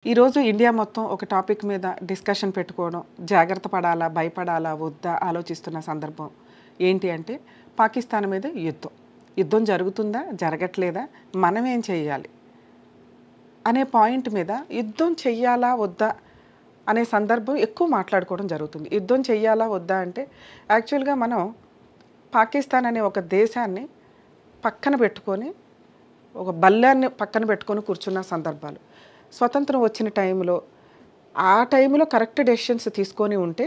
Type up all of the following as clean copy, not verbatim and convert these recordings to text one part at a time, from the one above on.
ఈరోజు ఇండియా మొత్తం ఒక టాపిక్ మీద డిస్కషన్ పెట్టుకోవడం, జాగ్రత్త పడాలా, భయపడాలా, వద్దా ఆలోచిస్తున్న సందర్భం ఏంటి అంటే పాకిస్తాన్ మీద యుద్ధం. యుద్ధం జరుగుతుందా, జరగట్లేదా, మనమేం చేయాలి అనే పాయింట్ మీద యుద్ధం చెయ్యాలా, వద్దా అనే సందర్భం ఎక్కువ మాట్లాడుకోవడం జరుగుతుంది. యుద్ధం చెయ్యాలా, వద్దా అంటే యాక్చువల్‌గా మనం పాకిస్తాన్ అనే ఒక దేశాన్ని పక్కన పెట్టుకొని, ఒక బల్లాన్ని పక్కన పెట్టుకొని కూర్చున్న సందర్భాలు. స్వతంత్రం వచ్చిన టైంలో, ఆ టైంలో కరెక్ట్ డెసిషన్స్ తీసుకొని ఉంటే,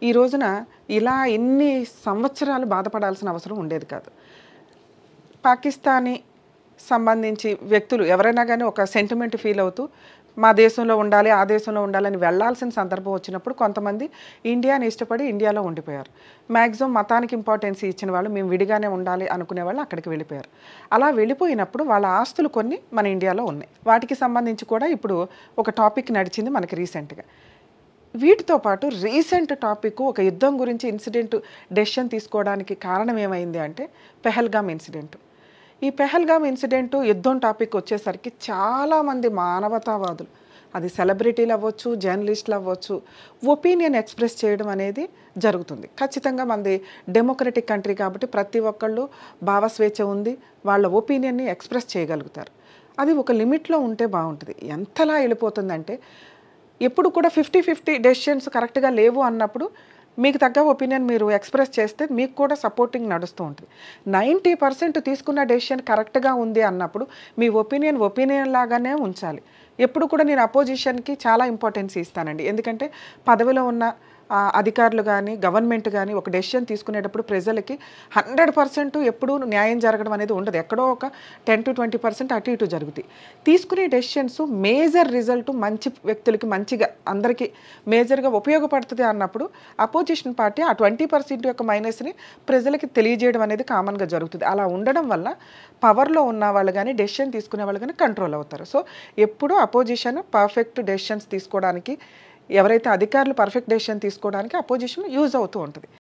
ఈ రోజున ఇలా ఇన్ని సంవత్సరాలు బాధపడాల్సిన అవసరం ఉండేది కాదు. పాకిస్తానీ సంబంధించి వ్యక్తులు ఎవరైనా గానీ ఒక సెంటిమెంట్ ఫీల్ అవుతూ, మా దేశంలో ఉండాలి, ఆ దేశంలో ఉండాలని వెళ్ళాల్సిన సందర్భం వచ్చినప్పుడు కొంతమంది ఇండియాని ఇష్టపడి ఇండియాలో ఉండిపోయారు. మ్యాక్సిమం మతానికి ఇంపార్టెన్స్ ఇచ్చిన వాళ్ళు మేము విడిగానే ఉండాలి అనుకునే వాళ్ళు అక్కడికి వెళ్ళిపోయారు. అలా వెళ్ళిపోయినప్పుడు వాళ్ళ ఆస్తులు కొన్ని మన ఇండియాలో ఉన్నాయి. వాటికి సంబంధించి కూడా ఇప్పుడు ఒక టాపిక్ నడిచింది మనకి రీసెంట్‌గా. వీటితో పాటు రీసెంట్ టాపిక్ ఒక యుద్ధం గురించి డెసిషన్ తీసుకోవడానికి కారణం ఏమైంది అంటే పెహల్గామ్ ఇన్సిడెంట్. ఈ పెహల్గామ్ ఇన్సిడెంట్ యుద్ధం టాపిక్ వచ్చేసరికి చాలామంది మానవతావాదులు, అది సెలబ్రిటీలు అవ్వచ్చు, జర్నలిస్టులు అవ్వచ్చు, ఒపీనియన్ ఎక్స్ప్రెస్ చేయడం అనేది జరుగుతుంది. ఖచ్చితంగా మనది డెమోక్రటిక్ కంట్రీ కాబట్టి ప్రతి ఒక్కళ్ళు భావస్వేచ్ఛ ఉంది, వాళ్ళ ఒపీనియన్ని ఎక్స్ప్రెస్ చేయగలుగుతారు. అది ఒక లిమిట్లో ఉంటే బాగుంటుంది. ఎంతలా వెళ్ళిపోతుందంటే ఎప్పుడు కూడా 50-50 డెసిషన్స్ కరెక్ట్‌గా లేవు అన్నప్పుడు మీకు తగ్గ ఒపీనియన్ మీరు ఎక్స్‌ప్రెస్ చేస్తే మీకు కూడా సపోర్టింగ్ నడుస్తూ ఉంటుంది. 90% తీసుకున్న డెసిషన్ కరెక్ట్‌గా ఉంది అన్నప్పుడు మీ ఒపీనియన్ లాగానే ఉంచాలి. ఎప్పుడు కూడా నేను అపోజిషన్‌కి చాలా ఇంపార్టెన్స్ ఇస్తానండి. ఎందుకంటే పదవిలో ఉన్న అధికారులు గానీ, గవర్నమెంట్ గానీ ఒక డెసిషన్ తీసుకునేటప్పుడు ప్రజలకి 100% ఎప్పుడూ న్యాయం జరగడం అనేది ఉండదు. ఎక్కడో ఒక 10-20% అటు ఇటు జరుగుతాయి. తీసుకునే డెసిషన్స్ మేజర్ రిజల్ట్ మంచి వ్యక్తులకి మంచిగా అందరికీ మేజర్‌గా ఉపయోగపడుతుంది అన్నప్పుడు అపోజిషన్ పార్టీ ఆ 20% యొక్క మైనస్‌ని ప్రజలకి తెలియజేయడం అనేది కామన్‌గా జరుగుతుంది. అలా ఉండడం వల్ల పవర్‌లో ఉన్న వాళ్ళు గానీ, డెసిషన్ తీసుకునే వాళ్ళు గానీ కంట్రోల్ అవుతారు. సో, ఎప్పుడూ అపోజిషన్ పర్ఫెక్ట్ డెసిషన్స్ తీసుకోవడానికి, ఎవరైతే అధికారులు పర్ఫెక్ట్ డెసిషన్ తీసుకోవడానికి అపోజిషన్ యూజ్ అవుతూ ఉంటది.